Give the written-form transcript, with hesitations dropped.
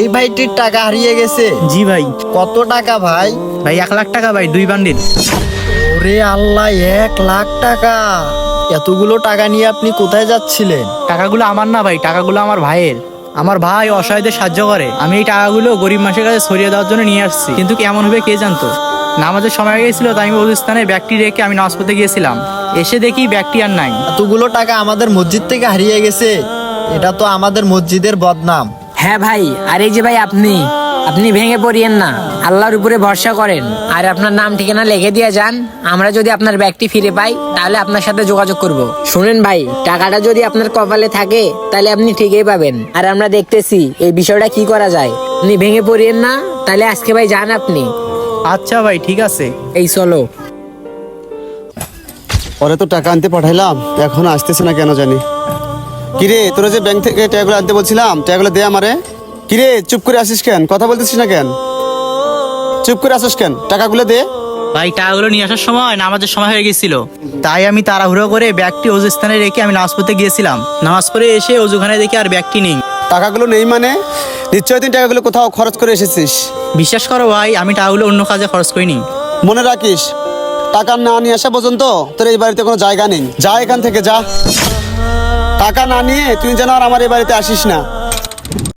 এই ভাইটির টাকা হারিয়ে গেছে। জি ভাই। কত টাকা ভাই? ভাই 1,00,000 টাকা ভাই, 2 বান্ডিল। ওরে আল্লাহ, 1,00,000 টাকা! এতগুলো টাকা নিয়ে আপনি কোথায় যাচ্ছিলেন? টাকাগুলো আমার না ভাই, টাকাগুলো আমার ভাইয়ের। আমার ভাই অসহায়দের সাহায্য করে, আমি এই টাকাগুলো গরিব মানুষের কাছে ছড়িয়ে দেওয়ার জন্য নিয়ে আসছি। কিন্তু কেমন হবে কে জানতো। নামাজের সময় হয়ে গেছিল, তাই আমি ওই স্থানে ব্যাগটি রেখে আমি নামাজ পড়তে গিয়েছিলাম। এসে দেখি ব্যাগটি আর নাই। এতগুলো টাকা আমাদের মসজিদ থেকে হারিয়ে গেছে, এটা তো আমাদের মসজিদের বদনাম। হ্যাঁ ভাই, আর এই যে ভাই আপনি ভেঙে পড়িয়েন না, আল্লাহর উপরে ভরসা করেন আর আপনার নাম ঠিকানা লিখে দিয়ে যান। আমরা যদি আপনার ব্যাগটি ফিরে পাই তাহলে আপনার সাথে যোগাযোগ করব। শুনেন ভাই, টাকাটা যদি আপনার কপালে থাকে তাহলে আপনি ঠিকই পাবেন, আর আমরা দেখতেছি এই বিষয়টা কি করা যায়। আপনি ভেঙে পড়িয়েন না, তাহলে আজকে ভাই যান আপনি। আচ্ছা ভাই, ঠিক আছে। এই চলো। পরে তো টাকা আনতে পাঠাইলাম, এখন আসতেছে না কেন জানি। কিরে, তোরা যে ব্যাংক থেকে টাকাগুলো আনতে বলছিলাম, টাকাগুলো দে আমারে। কিরে, চুপ করে আসিস কেন? কথা বলতেছিস না কেন? চুপ করে আসিস কেন? টাকাগুলো দে। ভাই টাকাগুলো নিয়ে আসার সময় নামাজের সময় হয়ে গেছিল, তাই আমি তাড়াহুড়ো করে ব্যাগটি অজু স্থানে রেখে আমি নামাজ পড়তে গিয়েছিলাম। নামাজ পড়ে এসে অজুখানে দেখি আর ব্যাগটি নেই। টাকাগুলো নেই মানে? নিশ্চয় তুই টাকাগুলো কোথাও খরচ করে এসেছিস। বিশ্বাস করো ভাই, আমি টাকাগুলো অন্য কাজে খরচ করিনি। মনে রাখিস, টাকা না নিয়ে আসা পর্যন্ত তোর এই বাড়িতে কোনো জায়গা নেই। যা এখান থেকে, যা। টাকা না নিয়ে তুই যেন আর আমার এই বাড়িতে আসিস না।